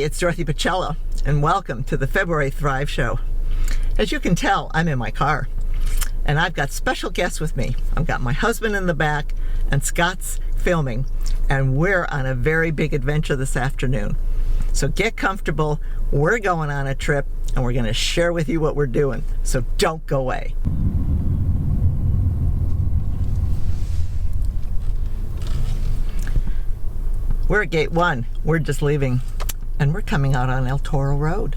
it's Dorothy Pacello, and welcome to the February Thrive Show. As you can tell, I'm in my car, and I've got special guests with me. I've got my husband in the back, and Scott's filming, and we're on a very big adventure this afternoon. So get comfortable, we're going on a trip, and we're gonna share with you what we're doing, so don't go away. We're at Gate 1, we're just leaving, and we're coming out on El Toro Road.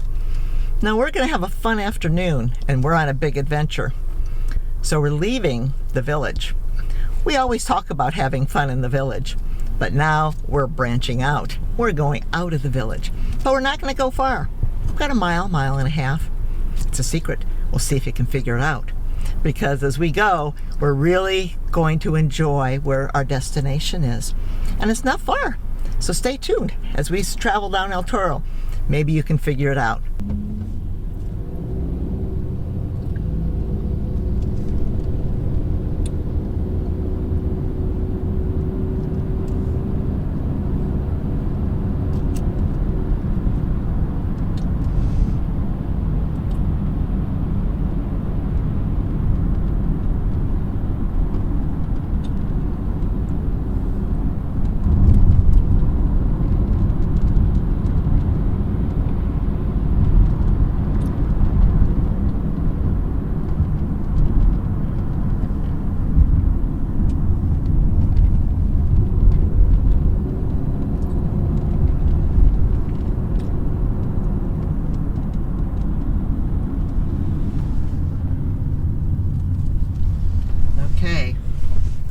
Now we're gonna have a fun afternoon, and we're on a big adventure. So we're leaving the village. We always talk about having fun in the village, but now we're branching out. We're going out of the village, but we're not gonna go far. We've got a mile and a half. It's a secret. We'll see if you can figure it out. Because as we go, we're really going to enjoy where our destination is. And it's not far. So stay tuned as we travel down El Toro. Maybe you can figure it out.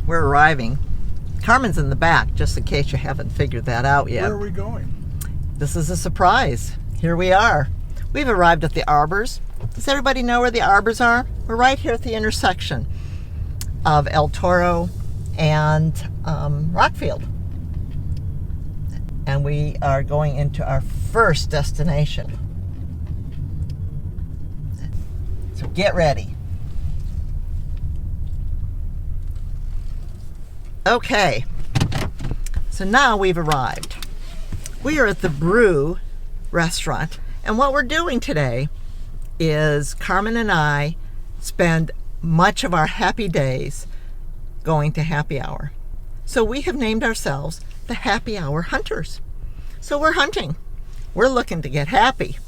We're arriving. Carmen's in the back, just in case you haven't figured that out yet. Where are we going? This is a surprise. Here we are. We've arrived at the Arbors. Does everybody know where the Arbors are? We're right here at the intersection of El Toro and Rockfield. And we are going into our first destination. So get ready. Okay, so now we've arrived. We are at the Brew restaurant, and what we're doing today is Carmen and I spend much of our happy days going to happy hour. So we have named ourselves the Happy Hour Hunters. So we're hunting. We're looking to get happy.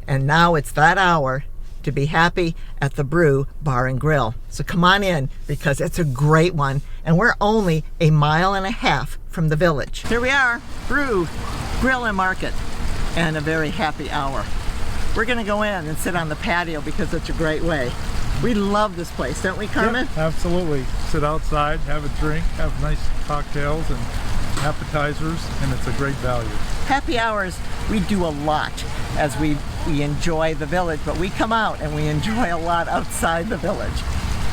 And now it's that hour to be happy at the Brew Bar and Grill. So come on in, because it's a great one, and we're only a mile and a half from the village. Here we are, Brew Grill and Market, and a very happy hour. We're gonna go in and sit on the patio because it's a great way. We love this place, don't we, Carmen? Yep, absolutely. Sit outside, have a drink, have nice cocktails and appetizers, and it's a great value. Happy hours, we do a lot as we enjoy the village, but we come out and we enjoy a lot outside the village.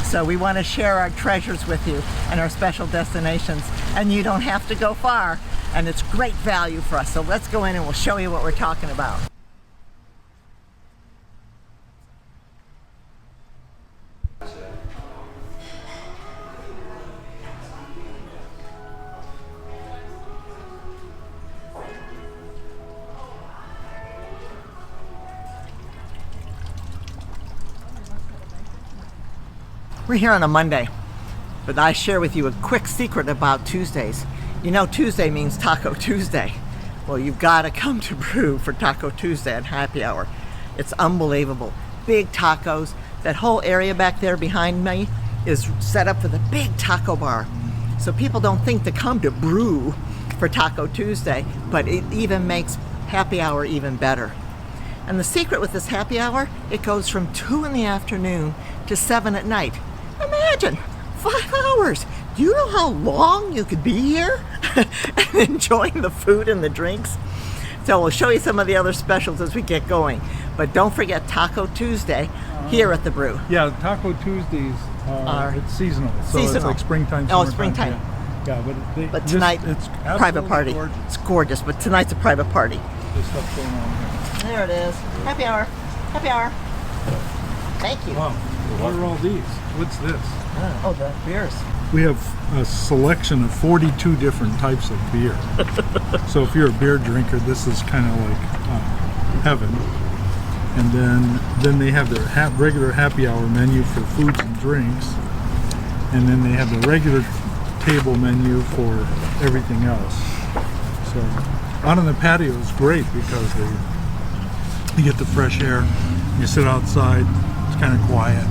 So we want to share our treasures with you and our special destinations, and you don't have to go far, and it's great value for us. So let's go in and we'll show you what we're talking about. We're here on a Monday, but I share with you a quick secret about Tuesdays. You know, Tuesday means Taco Tuesday. Well, you've got to come to Brew for Taco Tuesday at happy hour. It's unbelievable. Big tacos. That whole area back there behind me is set up for the big taco bar. So people don't think to come to Brew for Taco Tuesday, but it even makes happy hour even better. And the secret with this happy hour, it goes from 2 in the afternoon to 7 at night. Imagine, 5 hours. Do you know how long you could be here and enjoying the food and the drinks? So we'll show you some of the other specials as we get going. But don't forget Taco Tuesday here at the Brew. Yeah, Taco Tuesdays it's seasonal. So seasonal. It's like springtime. Oh, springtime. Yeah, but tonight, it's private party. Gorgeous. It's gorgeous, but tonight's a private party. There's stuff going on here. There it is. Happy hour. Happy hour. Thank you. Wow. What are all these? What's this? Oh, the beers. We have a selection of 42 different types of beer. So if you're a beer drinker, this is kind of like heaven. And then they have their regular happy hour menu for foods and drinks. And then they have the regular table menu for everything else. So out on the patio is great because you get the fresh air. You sit outside. It's kind of quiet.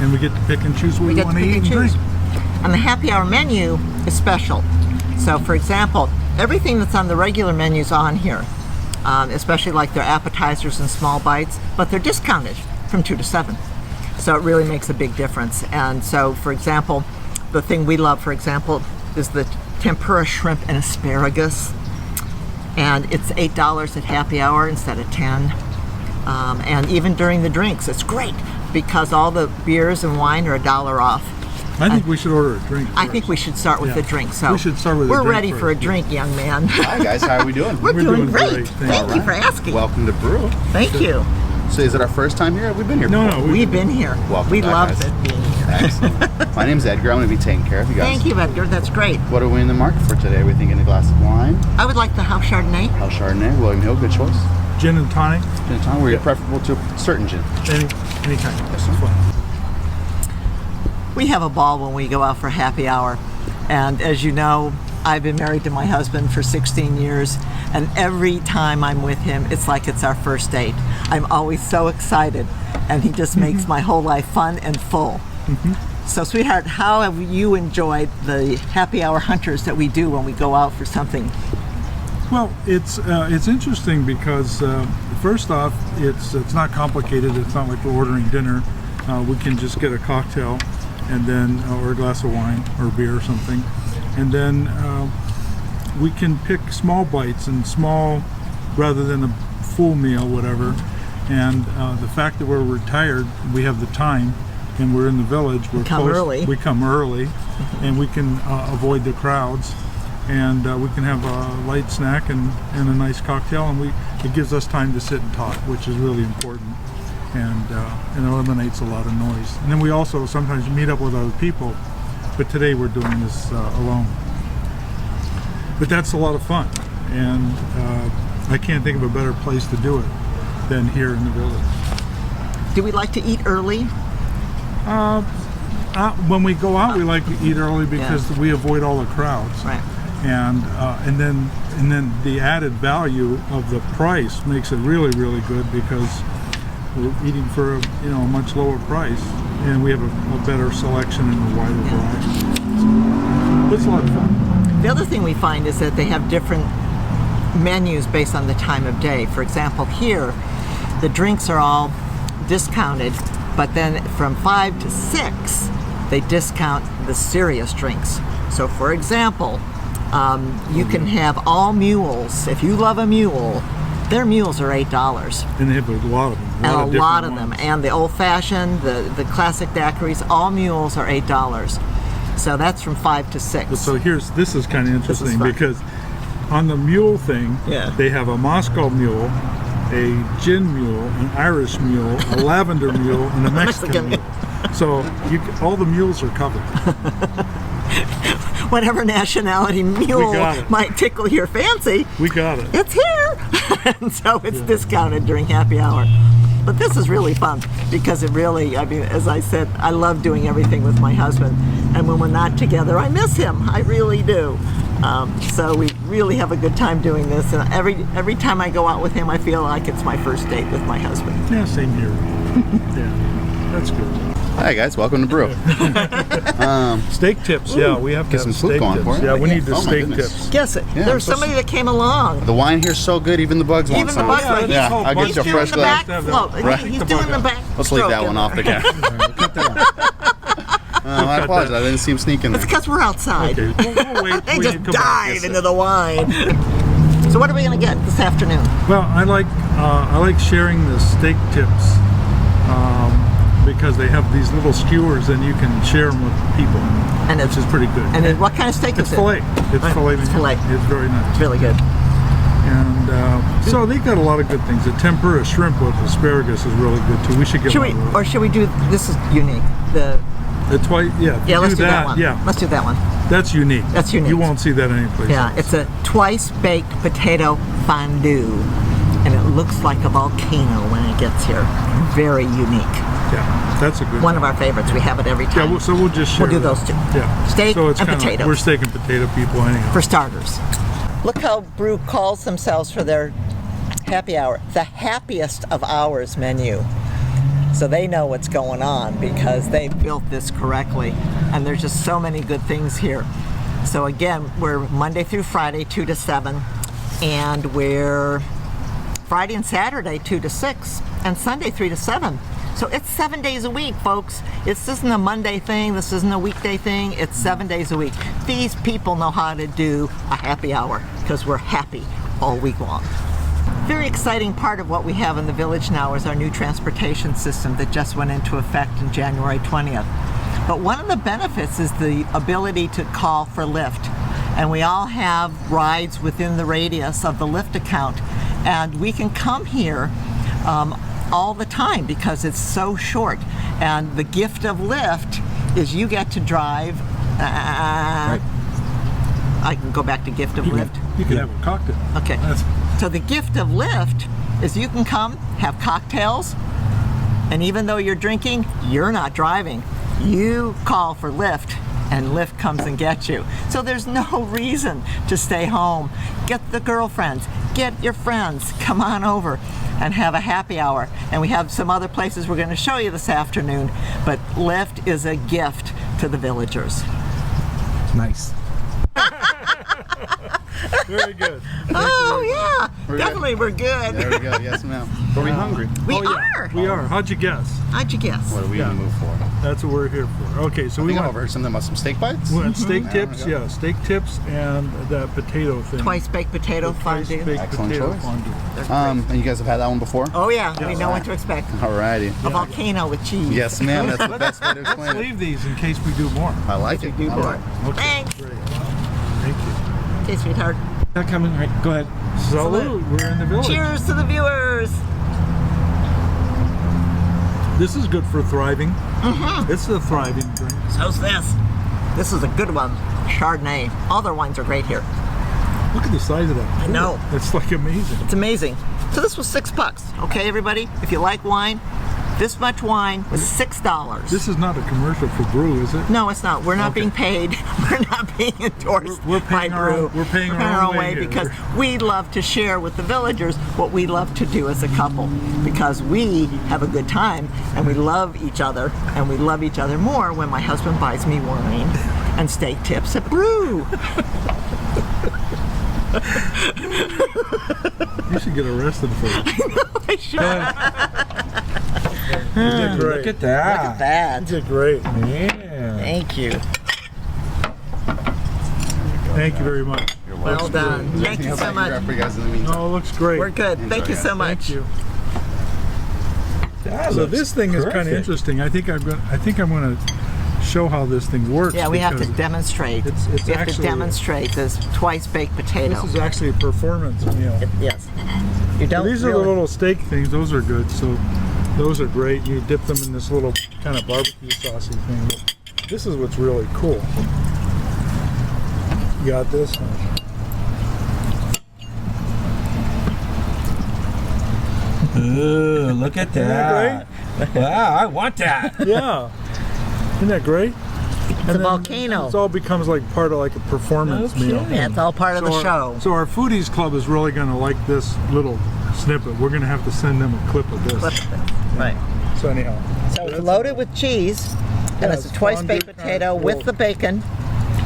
And we get to pick and choose what we want to eat and drink. And the happy hour menu is special. So for example, everything that's on the regular menu is on here, especially like their appetizers and small bites, but they're discounted from 2 to 7. So it really makes a big difference. And so for example, the thing we love, for example, is the tempura shrimp and asparagus. And it's $8 at happy hour instead of 10. And even during the drinks, it's great because all the beers and wine are $1 off. I think we should order a drink first. I think we should start with the drink. So we should start with a we're drink ready first. for a drink, young man. Hi guys, how are we doing? We're doing great. great. Thank you for asking. Welcome to Brew. Thank you. So is it our first time here? We've been here No, before. no, We've been here. Welcome We back, love guys. it being here. Excellent. My name's Edgar. I'm going to be taking care of you guys. Thank you, Edgar. That's great. What are we in the market for today? Are we thinking a glass of wine? I would like the house Chardonnay. House Chardonnay, William Hill, good choice. Gin and tonic, Gin and tonic, were you preferable to a certain gin? any kind. This is fun. We have a ball when we go out for happy hour. And as you know, I've been married to my husband for 16 years. And every time I'm with him, it's like it's our first date. I'm always so excited. And he just makes my whole life fun and full. So, sweetheart, how have you enjoyed the happy hour hunters that we do when we go out for something? Well, it's interesting because first off, it's not complicated. It's not like we're ordering dinner. We can just get a cocktail, and then or a glass of wine or beer or something, and then we can pick small bites and small rather than a full meal, whatever. And the fact that we're retired, we have the time, and we're in the village. We're Come close. early. We come early, and we can avoid the crowds. And we can have a light snack and a nice cocktail, and it gives us time to sit and talk, which is really important, and eliminates a lot of noise. And then we also sometimes meet up with other people, but today we're doing this alone. But that's a lot of fun, and I can't think of a better place to do it than here in the village. Do we like to eat early? When we go out, we like to eat early because we avoid all the crowds. Right. And then the added value of the price makes it really, really good because we're eating for a much lower price, and we have a better selection and a wider variety. It's a lot of fun. The other thing we find is that they have different menus based on the time of day. For example, here, the drinks are all discounted, but then from 5 to 6, they discount the serious drinks. So for example, you can have all mules. If you love a mule, their mules are $8. And they have a lot of them. And a lot of different them. ones. And the old fashioned, the classic daiquiris, all mules are $8. So that's from 5 to 6. So this is kind of interesting fun. because on the mule thing, Yeah. they have a Moscow mule, a gin mule, an Irish mule, a lavender mule, and a Mexican mule. So all the mules are covered. Whatever nationality We mule got it. might tickle your fancy, We got it. it's here. And so it's discounted during happy hour. But this is really fun because it really, I mean, as I said, I love doing everything with my husband. And when we're not together, I miss him. I really do. So we really have a good time doing this. And every time I go out with him, I feel like it's my first date with my husband. Yeah, same here. Yeah, that's good. Hi guys, welcome to Brew. Steak tips, yeah, we have to Get have some food steak going tips. for it. Yeah, we need the Oh my steak goodness. tips. Guess it. Yeah, There's I'm so somebody that came along. The wine here's so good, even the bugs want Even the some. bugs like Yeah, this whole I'll get bunch you a He's fresh doing the glass. back float. Right. He's The doing bug the out. back. Let's leave stroke that in one off the there. camera. Cut that out. I apologize, I didn't see him sneaking It's there. because we're outside. Okay, we'll wait They till just you come back. dive into the wine. So what are we going to get this afternoon? Well, I like sharing the steak tips because they have these little skewers and you can share them with people, And which is pretty good. And then what kind of steak It's is it? filet. It's filet. It's filet. It's very nice. It's really good. And so they got a lot of good things. The tempura shrimp with asparagus is really good too. We should get one of those. Or should we do, this is unique. The let's do that one. Yeah, Let's do that one. that's unique. That's unique. You won't see that anyplace Yeah, else. it's a twice baked potato fondue. And it looks like a volcano when it gets here. Very unique. Yeah, that's a good One of our favorites. We have it every Yeah, time. so we'll just share We'll do that. those two. Yeah. Steak so it's and kinda like potatoes. we're steak and potato people anyhow. For starters. Look how Brew calls themselves for their happy hour. The happiest of hours menu. So they know what's going on because they built this correctly. And there's just so many good things here. So again, we're Monday through Friday, 2 to 7. And we're Friday and Saturday, 2 to 6. And Sunday, 3 to 7. So it's 7 days a week, folks. This isn't a Monday thing. This isn't a weekday thing. It's 7 days a week. These people know how to do a happy hour because we're happy all week long. Very exciting part of what we have in the village now is our new transportation system that just went into effect on January 20th. But one of the benefits is the ability to call for Lyft. And we all have rides within the radius of the Lyft account. And we can come here all the time because it's so short. And the gift of Lyft is you get to drive. Right. I can go back to gift of Lyft. You can have a cocktail. Okay. That's- So the gift of Lyft is you can come, have cocktails, and even though you're drinking, you're not driving. You call for Lyft, and Lyft comes and gets you. So there's no reason to stay home. Get the girlfriends, get your friends, come on over and have a happy hour. And we have some other places we're going to show you this afternoon, but Lyft is a gift to the villagers. Nice. Very good. Oh yeah, We're definitely we're good. There we go. Yes, ma'am. Are we hungry? We Oh, yeah. are. We are. How'd you guess? How'd you guess? What are we Yeah. gonna move for? That's what we're here for. Okay, so I we think I've want, overheard something about some steak bites. we want steak Yeah, tips. yeah. Yeah, steak tips and that potato thing. Twice baked potato Twice fondue. baked Excellent potato choice. fondue. They're great. And you guys have had that one before? Oh yeah, we Yes. know what to expect. Alrighty. A volcano with cheese. Yes, ma'am. That's the best way to Let's explain it. leave these in case we do more. I like it. Do I more. like it. Okay, Thanks. great. Thank you. Okay, sweetheart. Not coming. Right. Go ahead. Salute. We're in the village. Cheers to the viewers. This is good for thriving. Mm-hmm. It's a thriving drink. How's this? This is a good one. Chardonnay. All their wines are great here. Look at the size of that. I know. It's like amazing. It's amazing. So this was $6. Okay, everybody? If you like wine, this much wine was $6. This is not a commercial for Brew, is it? No, it's not. We're not Okay. being paid. We're not being endorsed We're by paying our Brew. own- we're paying our own way here. because we love to share with the villagers what we love to do as a couple. Because we have a good time and we love each other, and we love each other more when my husband buys me wine and steak tips at Brew. You should get arrested for it. I should. You did great. Look at that. That. You did great. Yeah. Thank you. Thank you very much. You're Well welcome. done. Thank Anything you else so I can much. grab for you guys in the meantime? Oh, it looks great. We're good. Thank you so much. Thank you. That So looks this thing is kind of perfect. interesting. I think I'm going to show how this thing works. Yeah, we have to because demonstrate. it's we have to actually- demonstrate this twice baked potato. This is actually a performance meal. Yes. You So don't these are really, the little steak things. Those are good. So those are great. You dip them in this little kind of barbecue saucy thing. But this is what's really cool. You got this? Ooh, look at that. Wow, I want that. Yeah. Isn't that great? it's a volcano. It all becomes like part of like a performance Okay. meal. Yeah, it's all part of the our, show. So our foodies club is really going to like this little snippet. We're going to have to send them a clip of this. Clip of it. Right. So anyhow, So it's loaded with cheese, and Yeah, it's a it's twice baked fondue potato kind of with cool. the bacon.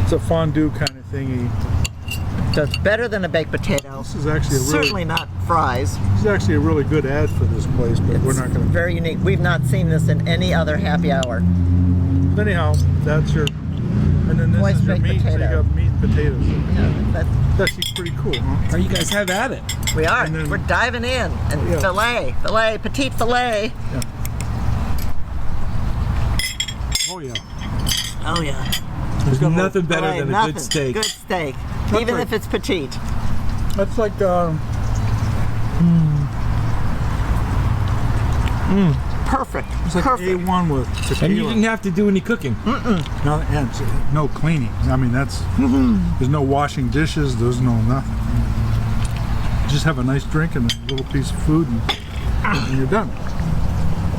it's a fondue kind of thingy. So it's better than a baked potato. This is actually a really, Certainly not fries. this is actually a really good ad for this place, but we're not going to. Very unique. We've not seen this in any other happy hour. Anyhow, that's your. And then this Twice is your baked meat. So you potato. got meat and potatoes. Yeah, That's actually pretty cool, huh? How you guys have at it? we are. And then- We're diving in. And Yeah. filet, petite filet. Oh yeah. Oh yeah. There's got a nothing better Filet, than a nothing. good steak. Good steak. That's Even right. if it's petite. That's like Perfect. It's like Perfect. A1 with tequila. And you didn't have to do any cooking. No, and no cleaning. I mean, that's there's no washing dishes. There's no nothing. Just have a nice drink and a little piece of food, and you're done.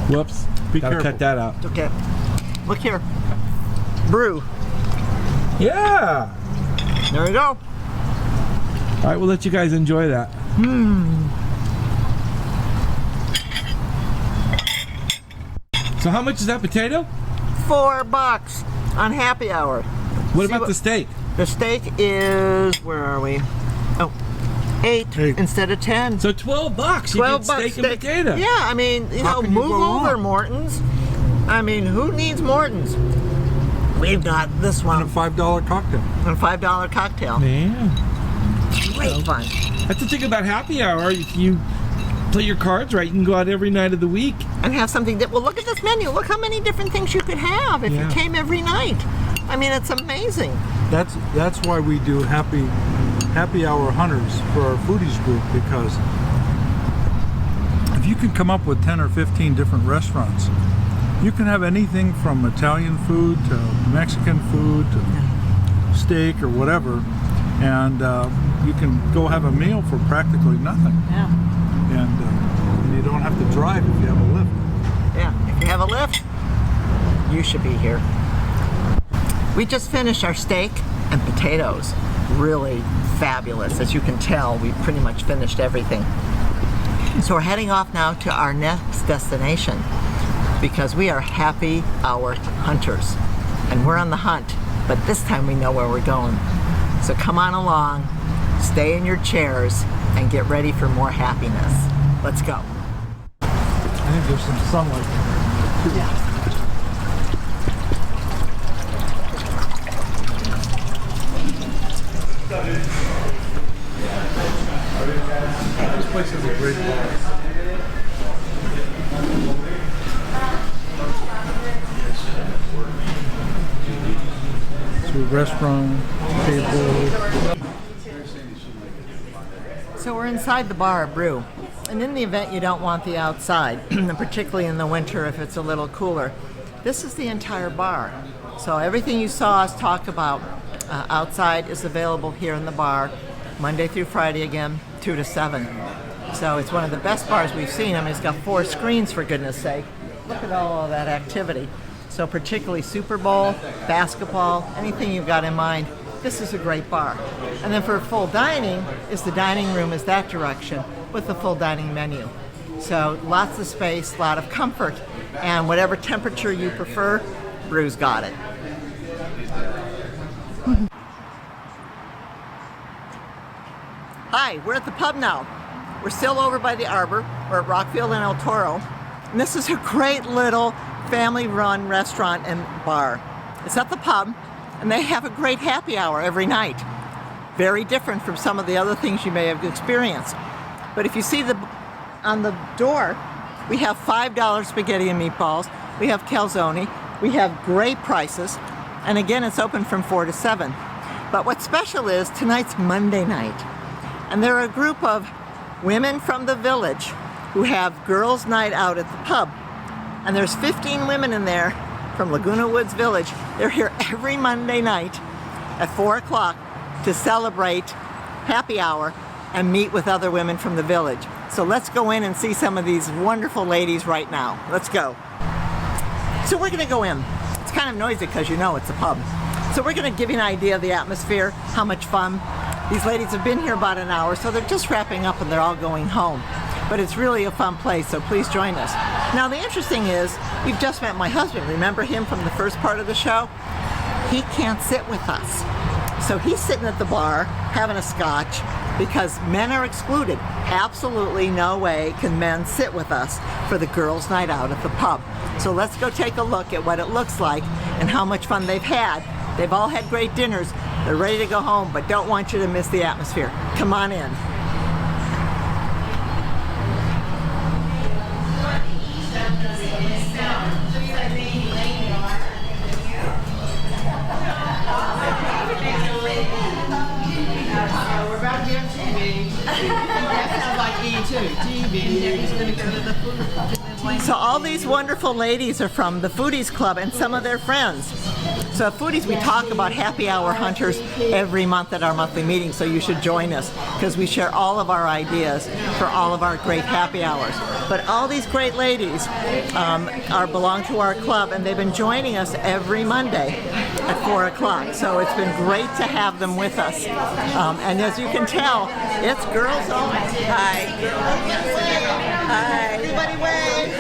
Whoops. Be Gotta careful. cut that out. Okay. Look here. Brew. Yeah. There we go. All right, we'll let you guys enjoy that. So how much is that potato? $4 on happy hour. What See about the steak? The steak is, where are we? Oh, 8 Eight. instead of 10. So $12. You 12 get bucks steak and potato. Yeah, I mean, you How know, can you move go over, wrong? Morton's. I mean, who needs Morton's? We've got this And one, a $5 cocktail. a $5 cocktail. Man. Great fun. That's the thing about happy hour. If you play your cards right, you can go out every night of the week. And have something that, well, look at this menu. Look how many different things you could have if Yeah. you came every night. I mean, it's amazing. That's why we do happy hour hunters for our foodies group, because if you can come up with 10 or 15 different restaurants, you can have anything from Italian food to Mexican food to steak or whatever, and you can go have a meal for practically nothing, Yeah. and you don't have to drive if you have a lift. Yeah, if you have a lift, you should be here. We just finished our steak and potatoes. Really fabulous. As you can tell, we pretty much finished everything. So we're heading off now to our next destination because we are happy hour hunters. And we're on the hunt, but this time we know where we're going. So come on along, stay in your chairs, and get ready for more happiness. Let's go. I think there's some sunlight there. Yeah. This place is a great bar. It's a restaurant, table. So we're inside the bar, Brew. And in the event you don't want the outside, and particularly in the winter if it's a little cooler, this is the entire bar. So everything you saw us talk about outside is available here in the bar, Monday through Friday again, 2 to 7. So it's one of the best bars we've seen. I mean, it's got 4 screens, for goodness sake. Look at all of that activity. So particularly Super Bowl, basketball, anything you've got in mind, this is a great bar. And then for full dining, the dining room is that direction with the full dining menu. So lots of space, a lot of comfort, and whatever temperature you prefer, Brew's got it. Hi, we're at the pub now. We're still over by the Arbor. We're at Rockfield and El Toro. And this is a great little family-run restaurant and bar. It's at the pub, and they have a great happy hour every night. Very different from some of the other things you may have experienced. But if you see on the door, we have $5 spaghetti and meatballs. We have calzone. We have great prices. And again, it's open from 4 to 7. But what's special is tonight's Monday night. And there are a group of women from the village who have girls' night out at the pub. And there's 15 women in there from Laguna Woods Village. They're here every Monday night at 4 o'clock to celebrate happy hour and meet with other women from the village. So let's go in and see some of these wonderful ladies right now. Let's go. So we're gonna go in. It's kind of noisy because you know it's a pub. So we're gonna give you an idea of the atmosphere, how much fun. These ladies have been here about an hour, so they're just wrapping up and they're all going home. But it's really a fun place, so please join us. Now the interesting is, we've just met my husband. Remember him from the first part of the show? He can't sit with us. So he's sitting at the bar having a scotch because men are excluded. Absolutely no way can men sit with us for the girls' night out at the pub. So let's go take a look at what it looks like and how much fun they've had. They've all had great dinners. They're ready to go home, but don't want you to miss the atmosphere. Come on in. We're about to be on TV. That sounds like E too. TV. Debbie's going to go to the food. So all these wonderful ladies are from the Foodies Club and some of their friends. So at Foodies, we talk about happy hour hunters every month at our monthly meeting, so you should join us because we share all of our ideas for all of our great happy hours. But all these great ladies belong to our club, and they've been joining us every Monday at 4 o'clock. So it's been great to have them with us. And as you can tell, it's girls only. Hi. Hi. Everybody wave.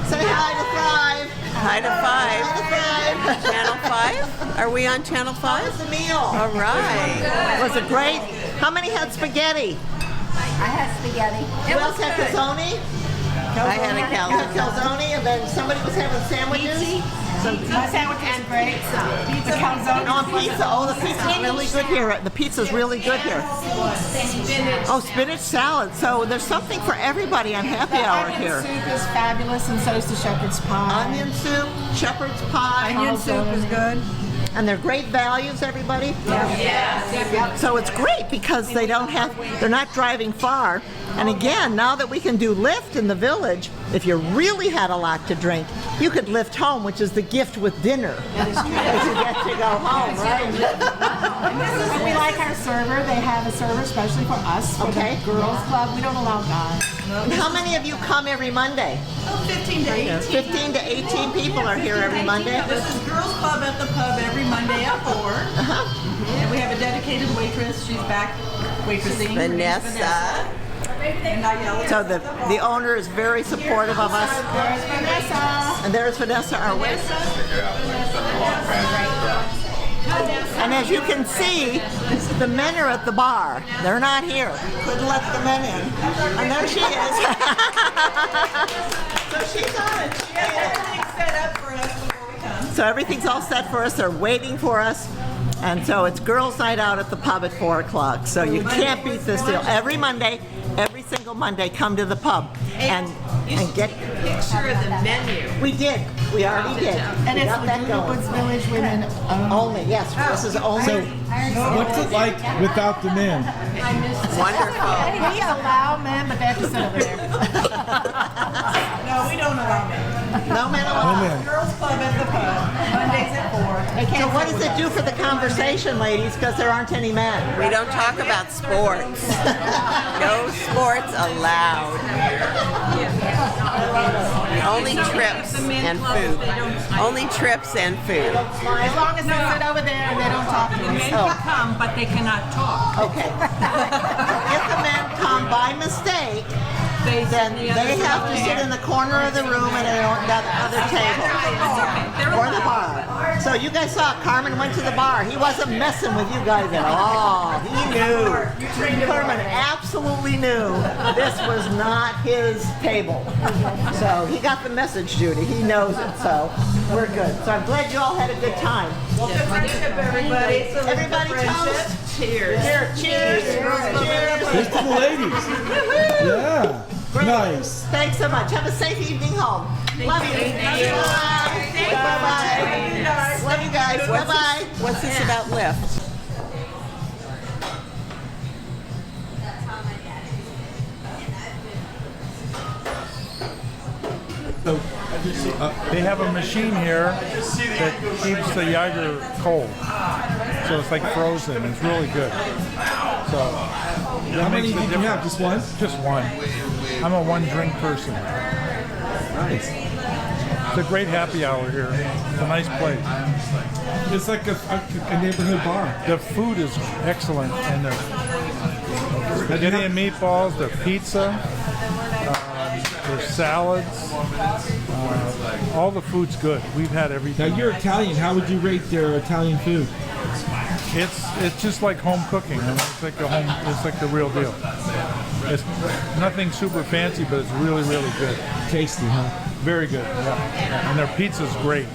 Say hi to Thrive. Hi to 5. Hi to Thrive. Channel 5? Are we on Channel 5? How was the meal? All right. Was it great? How many had spaghetti? I had spaghetti. Who else had calzone? I had a You had calzone. calzone, and then somebody was having sandwiches. My sandwich is great. Pizza calzone. No, pizza. Oh, the pizza's really good here. The pizza's really good here. Oh, spinach salad. So there's something for everybody on happy hour Onion here. soup is fabulous, and so is the shepherd's pie. Onion soup, shepherd's pie. Onion soup is good. And they're great values, everybody. Yeah. So it's great because they're not driving far. And again, now that we can do Lyft in the village, if you really had a lot to drink, you could Lyft home, which is the gift with dinner. That is true. Because you get to go home, right? And we like our server. They have a server especially for us, for Okay. the girls club. We don't allow guys. And how many of you come every Monday? 15 to 18. 15 to 18 people are here every Monday. This is Girls Club at the pub every Monday at 4. And we have a dedicated waitress. She's back waitressing. Her name's Vanessa. And Nayela. So the owner is very supportive of us. There's Vanessa. And there's Vanessa, our waitress. And as you can see, the men are at the bar. They're not here. Couldn't let the men in. And there she is. So she's on it. She made it. Everything's set up for us before we come. So everything's all set for us. They're waiting for us. And so it's girls' night out at the pub at 4 o'clock. So you can't beat this deal. Every Monday, every single Monday, come to the pub and get. Picture of the menu. We did. We already did. And We it's got that Laguna going. Woods Village women Only, yes. This is only. So, what's it like without the men? Wonderful. We allow men, but they have to sit over there. No, we don't allow men. No men No allowed. men. Girls Club at the pub. Mondays at 4. They can't So what sit does with it do for the conversation, ladies? Because there aren't any men. We don't talk about sports. No sports allowed. Only trips and food. Only trips and food. us. As long as they sit over there and they don't talk to us. Men can come, but they cannot talk. Okay. If the men come by mistake, then they have to sit in the corner of the room and that other table. Or the bar. So you guys saw Carmen went to the bar. He wasn't messing with you guys at all. He knew. Carmen absolutely knew this was not his table. So he got the message, Judy. He knows it. So we're good. So I'm glad you all had a good time. Well, good friendship, everybody. Everybody toast. Cheers. Here, cheers. Cheers. Here's to the ladies. Yeah. Great. Nice. Thanks so much. Have a safe evening home. Love you. Bye. Bye-bye. Love you guys. Bye-bye. What's this about Lyft? So, they have a machine here that keeps the Jaeger cold. So it's like frozen. It's really good. So How many did you have? Just one? Just one. I'm a one-drink person. Nice. It's a great happy hour here. It's a nice place. It's like a neighborhood bar. The food is excellent, and the spaghetti and meatballs, the pizza, their salads, all the food's good. We've had Now everything. you're Italian. How would you rate their Italian food? It's just like home cooking. I mean, it's like the real deal. It's nothing super fancy, but it's really, really good. Tasty, huh? Very good. Yeah. And their pizza's great.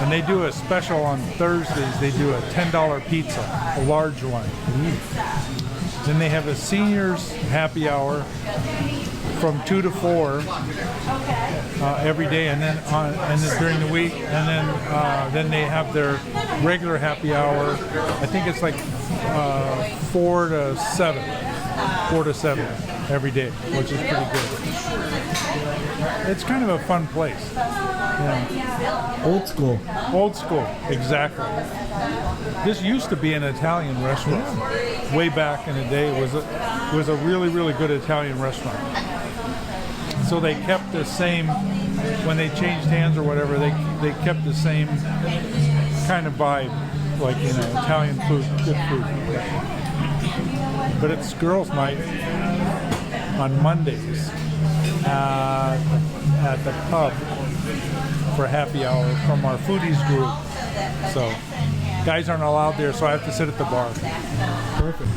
And they do a special on Thursdays. They do a $10 pizza, a large one. Then they have a seniors happy hour from 2 to 4 every day, and then during the week, and then they have their regular happy hour. I think it's like 4 to 7 every day, which is pretty good. it's kind of a fun place. Yeah. Old school. Old school, exactly. This used to be an Italian restaurant. Way back in the day, it was a really, really good Italian restaurant. So they kept the same, when they changed hands or whatever, they kept the same kind of vibe, like, you know, Italian food, good food. But it's girls' night on Mondays at the pub for happy hour from our foodies group. So guys aren't allowed there, so I have to sit at the bar. Perfect.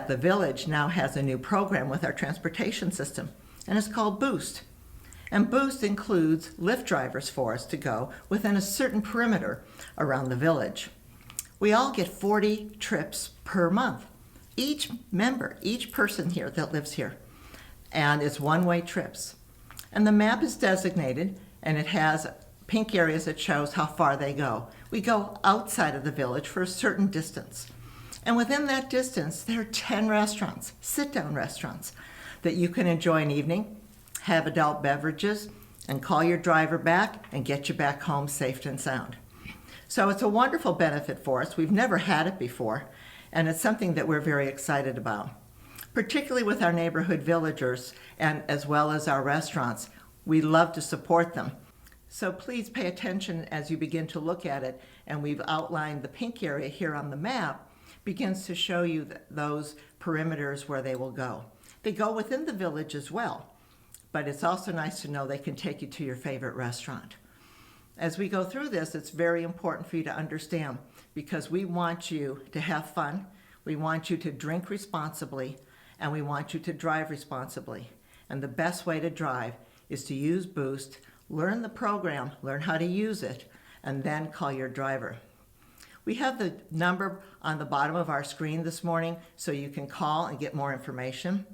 The village now has a new program with our transportation system, and it's called Boost. And Boost includes Lyft drivers for us to go within a certain perimeter around the village. We all get 40 trips per month. Each member, each person here that lives here, and it's one-way trips. And the map is designated, and it has pink areas that shows how far they go. We go outside of the village for a certain distance. And within that distance, there are 10 restaurants, sit-down restaurants, that you can enjoy an evening, have adult beverages, and call your driver back and get you back home safe and sound. So it's a wonderful benefit for us. We've never had it before, and it's something that we're very excited about. Particularly with our neighborhood villagers and as well as our restaurants, we love to support them. So please pay attention as you begin to look at it, and we've outlined the pink area here on the map begins to show you those perimeters where they will go. They go within the village as well, but it's also nice to know they can take you to your favorite restaurant. As we go through this, it's very important for you to understand because we want you to have fun, we want you to drink responsibly, and we want you to drive responsibly. And the best way to drive is to use Boost, learn the program, learn how to use it, and then call your driver. We have the number on the bottom of our screen this morning so you can call and get more information.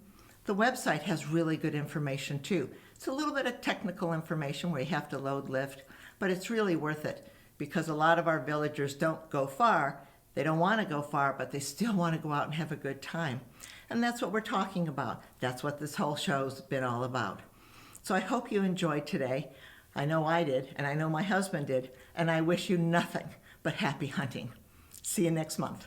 The website has really good information too. It's a little bit of technical information where you have to load Lyft, but it's really worth it because a lot of our villagers don't go far. They don't want to go far, but they still want to go out and have a good time. And that's what we're talking about. That's what this whole show's been all about. So I hope you enjoyed today. I know I did, and I know my husband did, and I wish you nothing but happy hunting. See you next month.